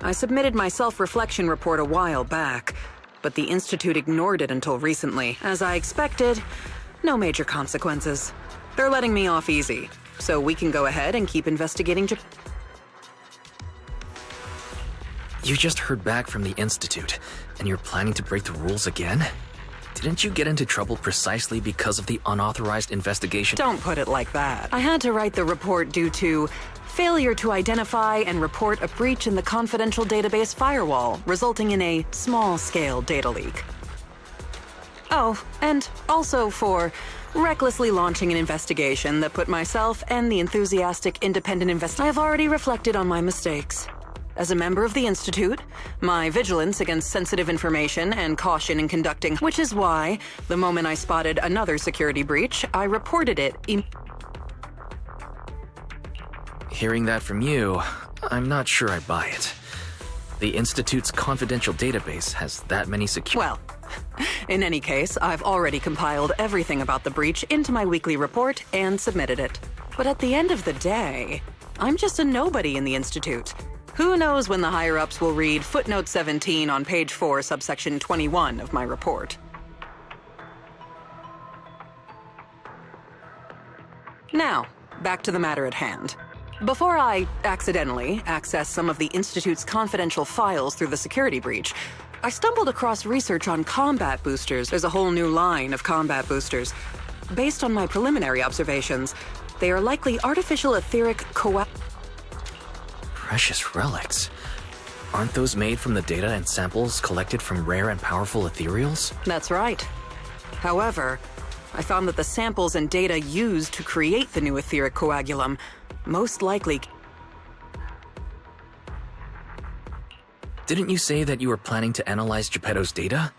I submitted my self-reflection report a while back, but the Institute ignored it until recently. As I expected, no major consequences. They're letting me off easy, so we can go ahead and keep investigating You just heard back from the Institute, and you're planning to break the rules again? Didn't you get into trouble precisely because of the unauthorized investigation? Don't put it like that. I had to write the report due to failure to identify and report a breach in the confidential database firewall, resulting in a small-scale data leak. Oh, and also for recklessly launching an investigation that put myself and the enthusiastic independent investigator. I have already reflected on my mistakes. As a member of the Institute, my vigilance against sensitive information and caution in conducting, which is why, the moment I spotted another security breach, I reported it Hearing that from you, I'm not sure I buy it. The Institute's confidential database has that many Well, in any case, I've already compiled everything about the breach into my weekly report and submitted it. But at the end of the day, I'm just a nobody in the Institute. Who knows when the higher-ups will read footnote 17 on page 4, subsection 21 of my report. Now, back to the matter at hand. Before I accidentally access some of the Institute's confidential files through the security breach, I stumbled across research on combat boosters. There's a whole new line of combat boosters. Based on my preliminary observations, they are likely artificial etheric Precious relics. Aren't those made from the data and samples collected from rare and powerful ethereals? That's right. However, I found that the samples and data used to create the new etheric coagulum most likely... Didn't you say that you were planning to analyze Geppetto's data?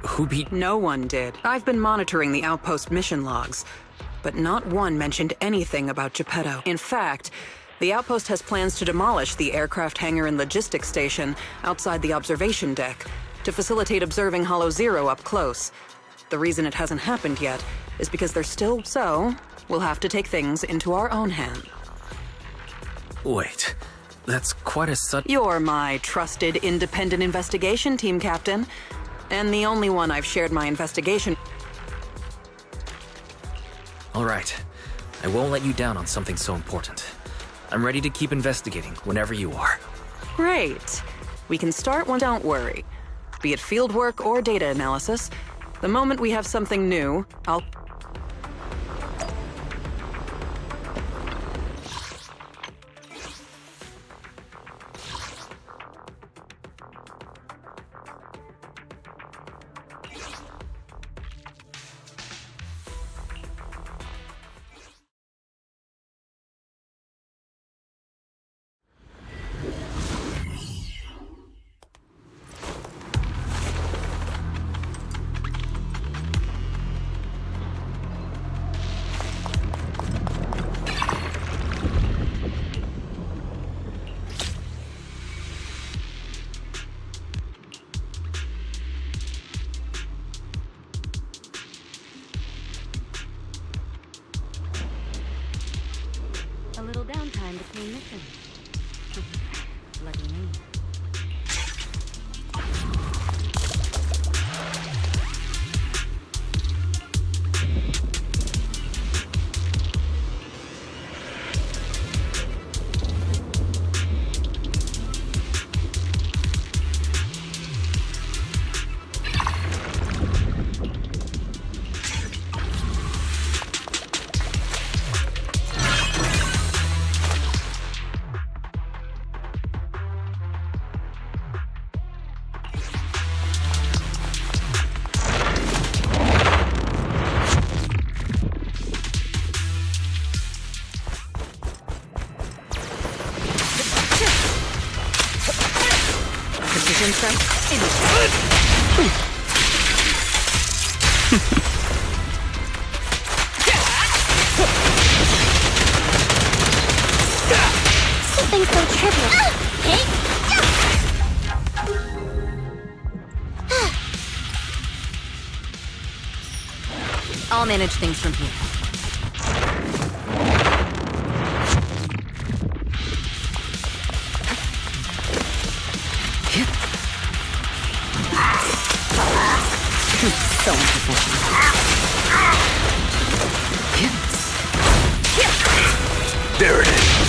Who beat... No one did. I've been monitoring the outpost mission logs, but not one mentioned anything about Geppetto. In fact, the outpost has plans to demolish the aircraft hangar and logistics station outside the observation deck to facilitate observing Hollow Zero up close. The reason it hasn't happened yet is because they're still... So, we'll have to take things into our own hand. Wait, that's quite a You're my trusted independent investigation team captain, and the only one I've shared my investigation... All right, I won't let you down on something so important. I'm ready to keep investigating whenever you are. Great. We can start when... Don't worry. Be it fieldwork or data analysis, the moment we have something new, I'll... A little downtime between missions. Lucky me. Something so trivial. I'll manage things from here. So unfortunate. There it is.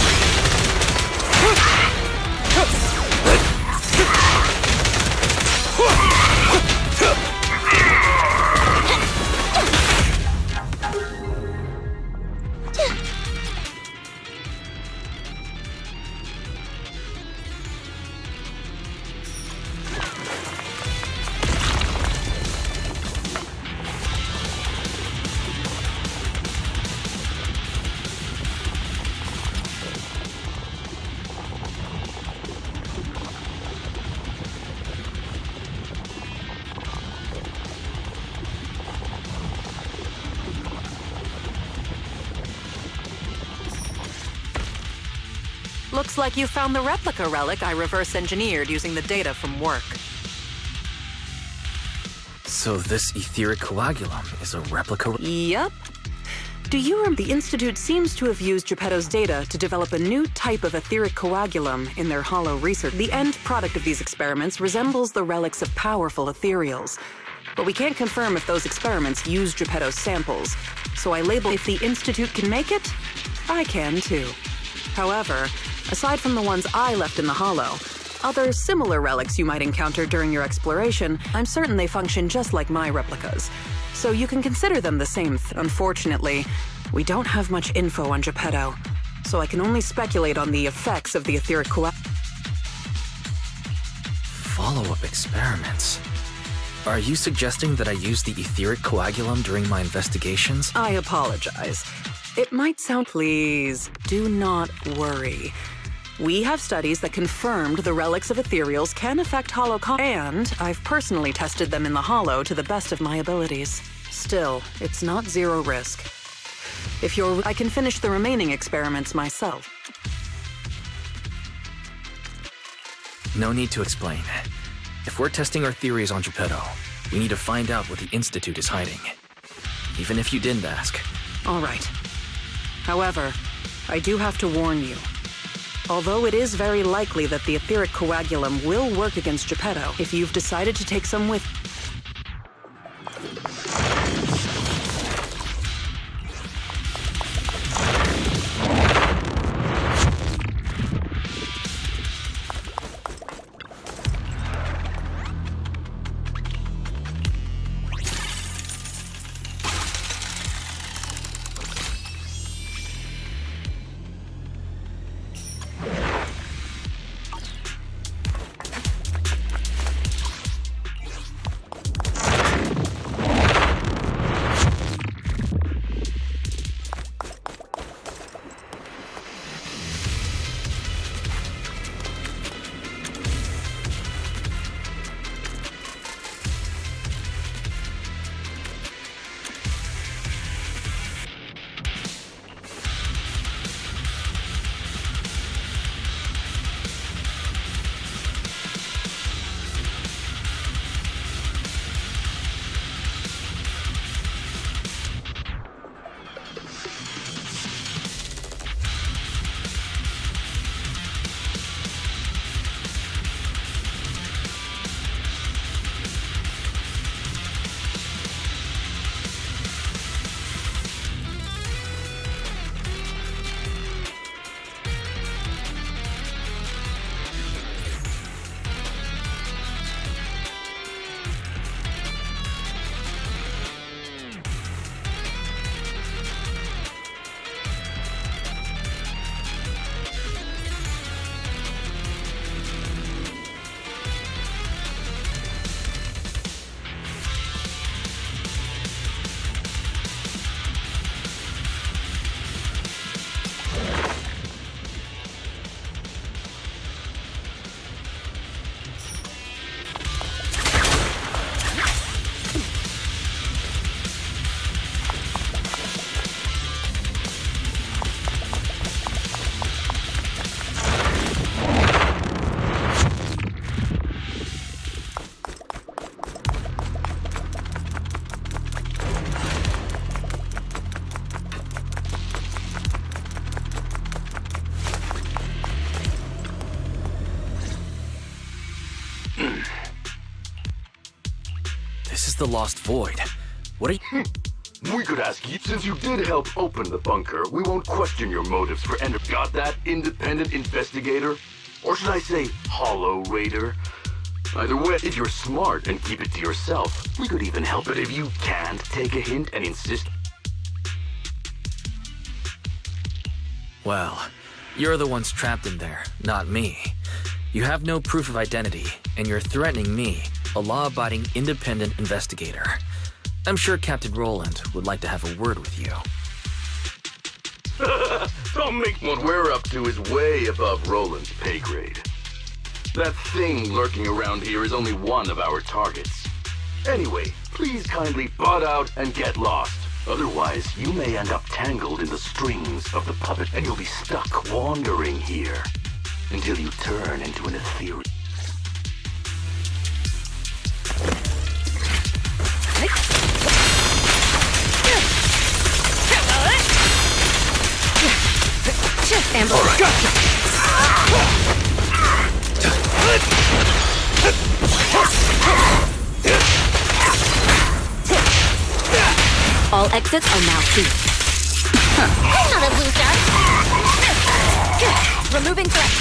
Looks like you found the replica relic I reverse engineered using the data from work. So this etheric coagulum is a replica? Yep. Do you remember the Institute seems to have used Geppetto's data to develop a new type of etheric coagulum in their hollow research? The end product of these experiments resembles the relics of powerful ethereals. But we can't confirm if those experiments use Geppetto's samples, so I label if the Institute can make it, I can too. However, aside from the ones I left in the hollow, other similar relics you might encounter during your exploration, I'm certain they function just like my replicas. So you can consider them the same. Unfortunately, we don't have much info on Geppetto, so I can only speculate on the effects of the etheric Follow-up experiments. Are you suggesting that I use the etheric coagulum during my investigations? I apologize. It might sound... Please, do not worry. We have studies that confirmed the relics of ethereals can affect hollow and I've personally tested them in the hollow to the best of my abilities. Still, it's not zero risk. If you're... I can finish the remaining experiments myself. No need to explain. If we're testing our theories on Geppetto, we need to find out what the Institute is hiding. Even if you didn't ask. All right. However, I do have to warn you. Although it is very likely that the etheric coagulum will work against Geppetto, if you've decided to take some with... This is the Lost Void. What are you... We could ask you, since you did help open the bunker, we won't question your motives for entering. Got that, independent investigator? Or should I say, hollow raider? Either way, if you're smart and keep it to yourself, we could even help it if you can't take a hint and insist. Well, you're the ones trapped in there, not me. You have no proof of identity, and you're threatening me, a law-abiding independent investigator. I'm sure Captain Roland would like to have a word with you. Don't make what we're up to is way above Roland's pay grade. That thing lurking around here is only one of our targets. Anyway, please kindly butt out and get lost. Otherwise, you may end up tangled in the strings of the puppet and you'll be stuck wandering here until you turn into an ethereal... Amber. All right. Gotcha. All exits are now sealed. I'm not a loser. Removing threat.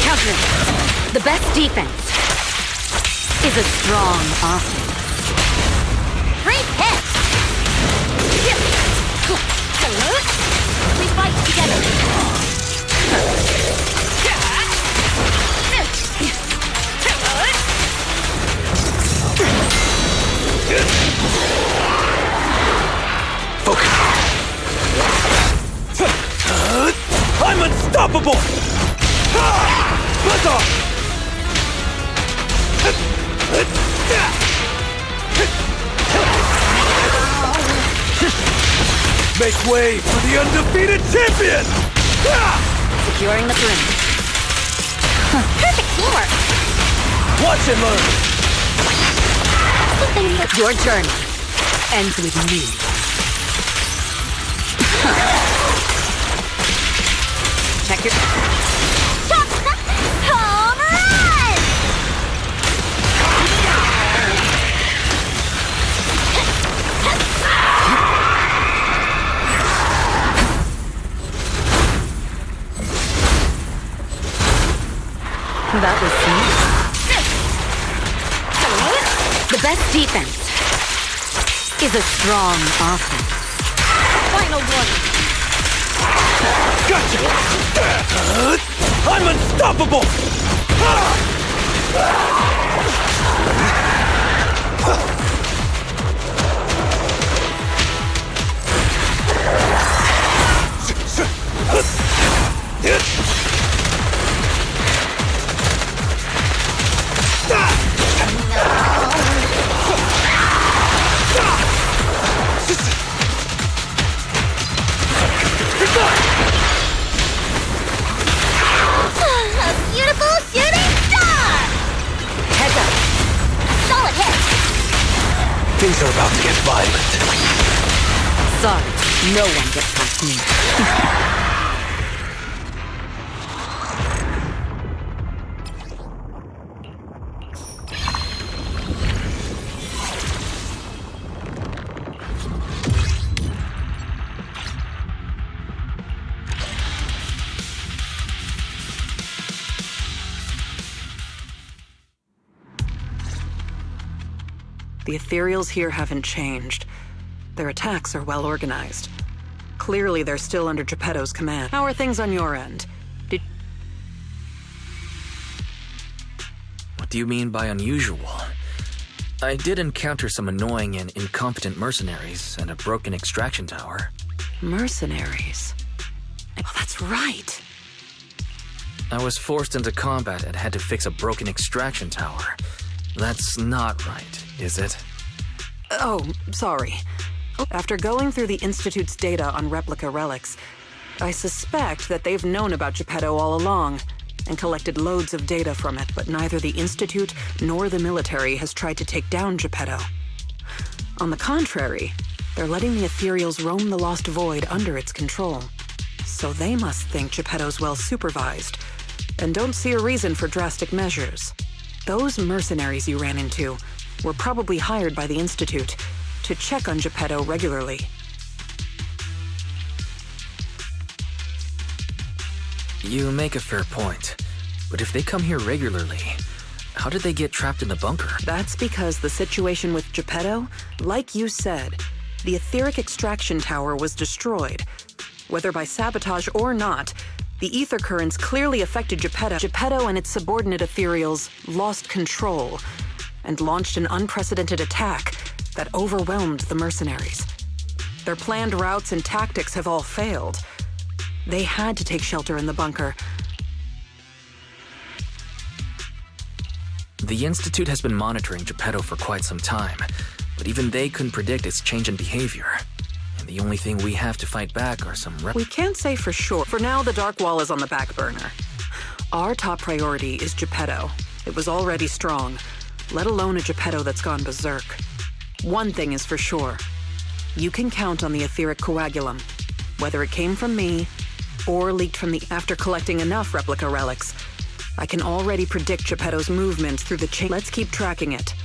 Countering. The best defense is a strong offense. Great hit! We fight together. Focus! I'm unstoppable! Buzz off! Make way for the undefeated champion! Securing the perimeter. Perfect teamwork! Watch and learn! Your journey ends with me. Check your... Home run! That was smooth. The best defense is a strong offense. Final warning. Gotcha! I'm unstoppable! Things are about to get violent. Sorry, no one gets past me. The ethereals here haven't changed. Their attacks are well organized. Clearly, they're still under Geppetto's command. How are things on your end? What do you mean by unusual? I did encounter some annoying and incompetent mercenaries and a broken extraction tower. Mercenaries? Oh, that's right. I was forced into combat and had to fix a broken extraction tower. That's not right, is it? Oh, sorry. After going through the Institute's data on replica relics, I suspect that they've known about Geppetto all along and collected loads of data from it, but neither the Institute nor the military has tried to take down Geppetto. On the contrary, they're letting the ethereals roam the Lost Void under its control. So they must think Geppetto's well supervised and don't see a reason for drastic measures. Those mercenaries you ran into were probably hired by the Institute to check on Geppetto regularly. You make a fair point, but if they come here regularly, how did they get trapped in the bunker? That's because the situation with Geppetto, like you said, the etheric extraction tower was destroyed. Whether by sabotage or not, the ether currents clearly affected Geppetto. Geppetto and its subordinate ethereals lost control and launched an unprecedented attack that overwhelmed the mercenaries. Their planned routes and tactics have all failed. They had to take shelter in the bunker. The Institute has been monitoring Geppetto for quite some time, but even they couldn't predict its change in behavior. And the only thing we have to fight back are some We can't say for sure. For now, the Dark Wall is on the back burner. Our top priority is Geppetto. It was already strong, let alone a Geppetto that's gone berserk. One thing is for sure. You can count on the etheric coagulum, whether it came from me or leaked from the... After collecting enough replica relics, I can already predict Geppetto's movements through the chain. Let's keep tracking it.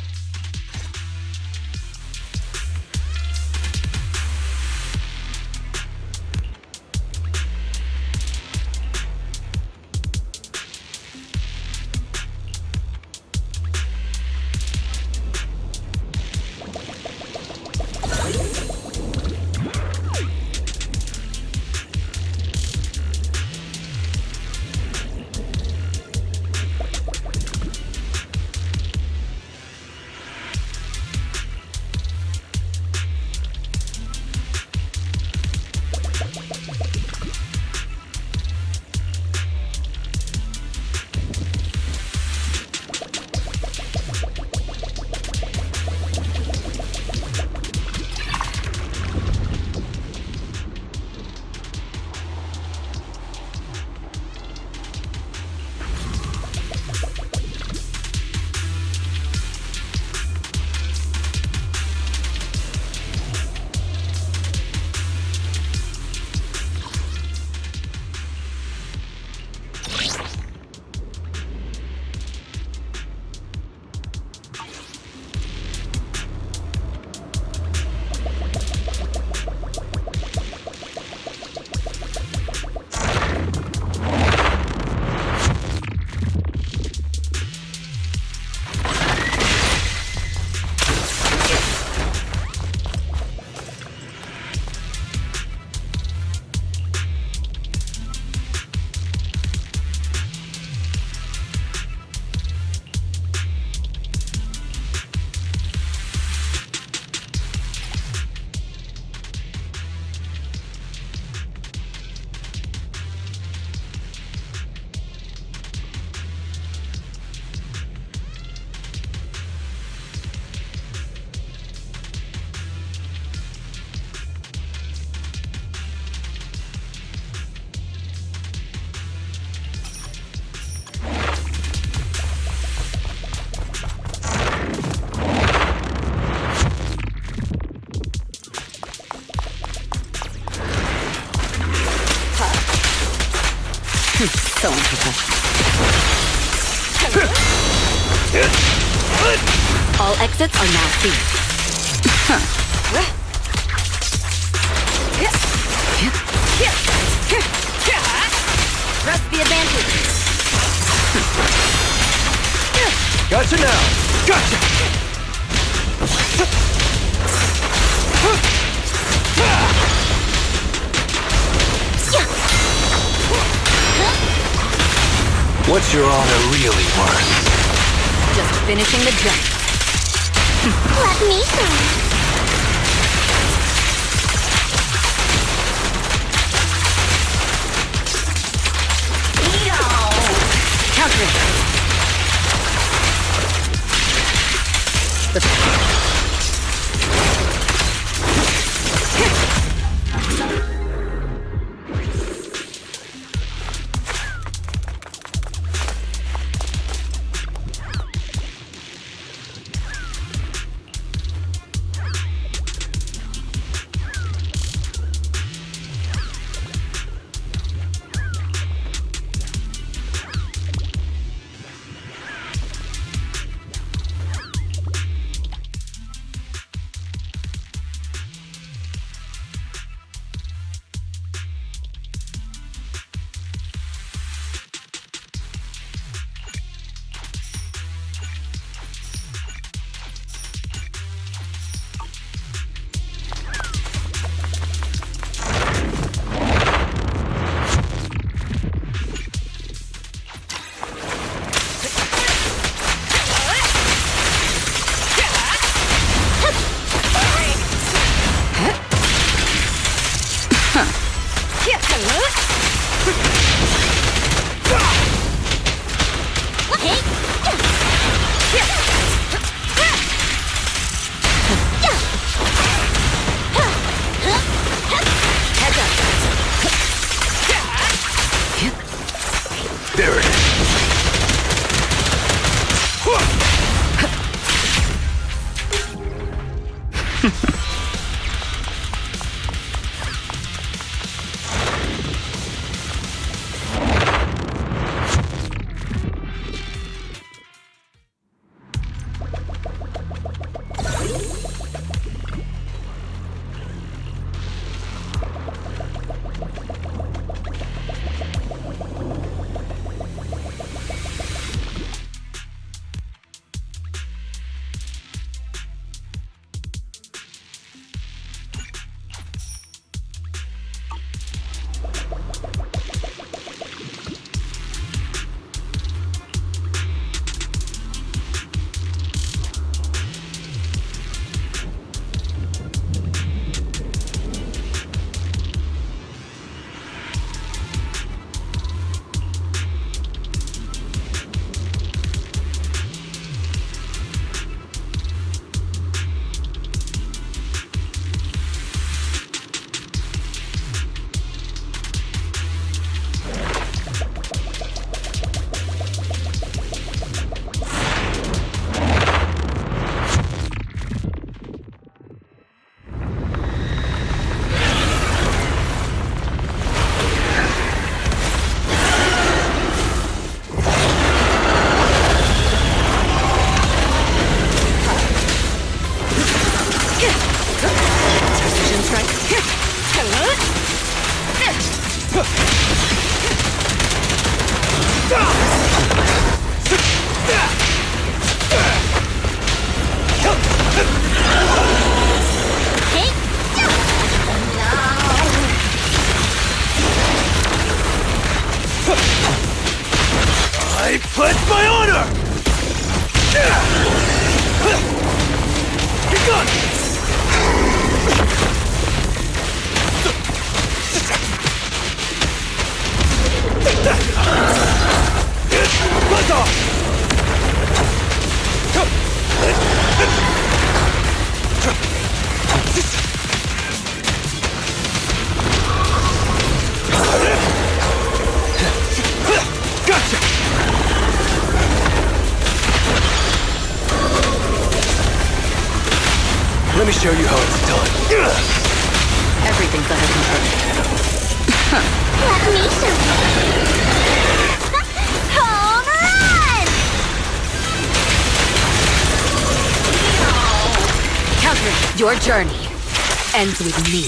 So unprofessional. All exits are now sealed. Press the advantage. Gotcha now! Gotcha! What's your honor really worth? Just finishing the jump. Let me show. Countering. There it is. I pledge my honor! Be gone! Buzz off! Gotcha! Let me show you how it's done. Everything's under control. Let me show. Counter, your journey ends with me.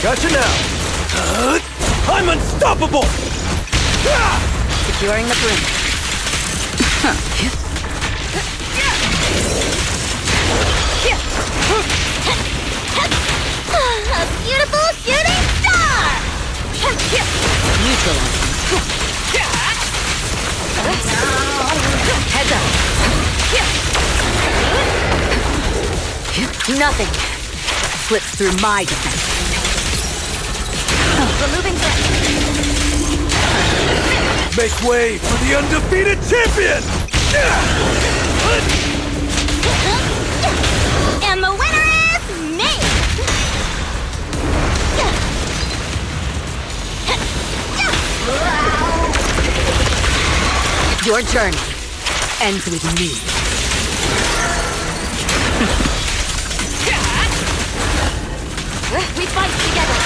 Gotcha now! I'm unstoppable! Securing the perimeter. A beautiful shooting star! Neutralizing. Heads up. Nothing slips through my defense. Removing threat. Make way for the undefeated champion! And the winner is me! Your journey ends with me. We fight together.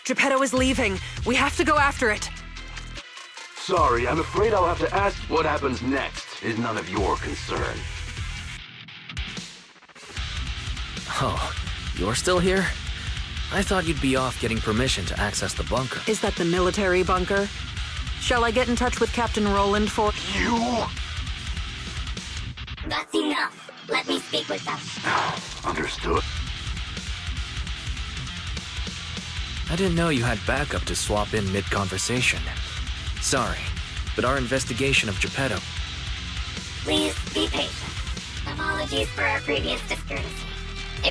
Geppetto is leaving. We have to go after it. Sorry, I'm afraid I'll have to ask what happens next is none of your concern. Oh, you're still here? I thought you'd be off getting permission to access the bunker. Is that the military bunker? Shall I get in touch with Captain Roland for... You? That's enough. Let me speak with them. Understood. I didn't know you had backup to swap in mid-conversation. Sorry, but our investigation of Geppetto... Please be patient. Apologies for our previous discourtesy.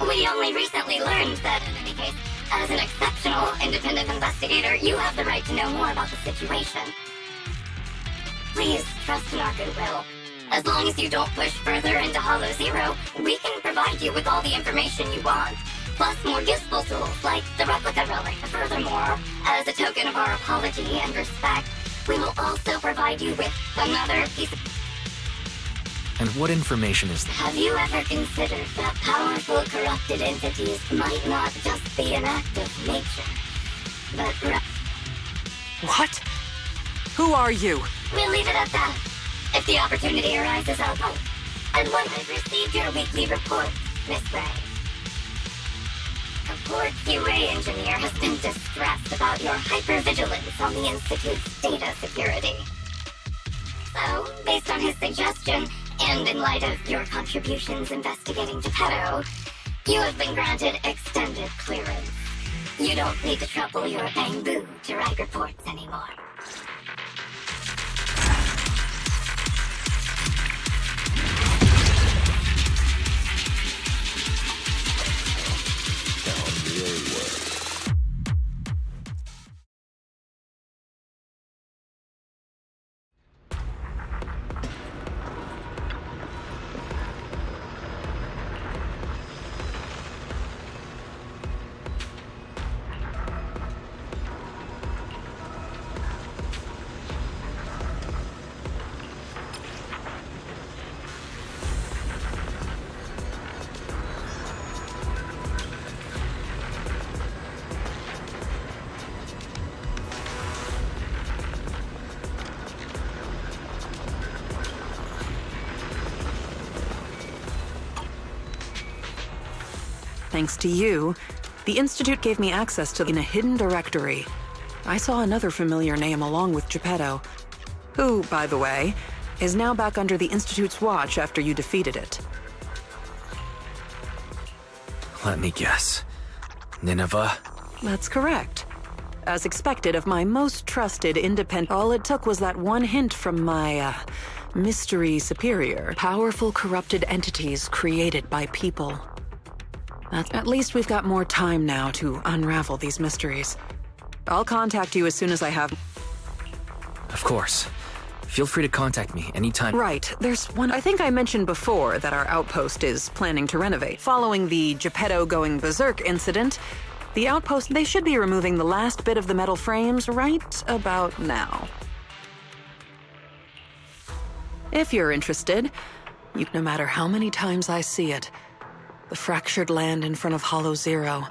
We only recently learned that, in any case, as an exceptional independent investigator, you have the right to know more about the situation. Please trust in our goodwill. As long as you don't push further into Hollow Zero, we can provide you with all the information you want. Plus more useful tools like the replica relic. Furthermore, as a token of our apology and respect, we will also provide you with another piece of... And what information is that? Have you ever considered that powerful corrupted entities might not just be an act of nature, but... What? Who are you? We'll leave it at that. If the opportunity arises, I'll go. And once I've received your weekly report, Miss Ray. A poor QA engineer has been distressed about your hypervigilance on the Institute's data security. So, based on his suggestion, and in light of your contributions investigating Geppetto, you have been granted extended clearance. You don't need to trouble your bamboo to write reports anymore. Thanks to you, the Institute gave me access to in a hidden directory. I saw another familiar name along with Geppetto, who, by the way, is now back under the Institute's watch after you defeated it. Let me guess. Nineveh? That's correct. As expected of my most trusted independent, all it took was that one hint from my, mystery superior. Powerful corrupted entities created by people. At least we've got more time now to unravel these mysteries. I'll contact you as soon as I have... Of course. Feel free to contact me anytime. Right. There's one. I think I mentioned before that our outpost is planning to renovate. Following the Geppetto going berserk incident, the outpost, they should be removing the last bit of the metal frames right about now. If you're interested, no matter how many times I see it, the fractured land in front of Hollow Zero,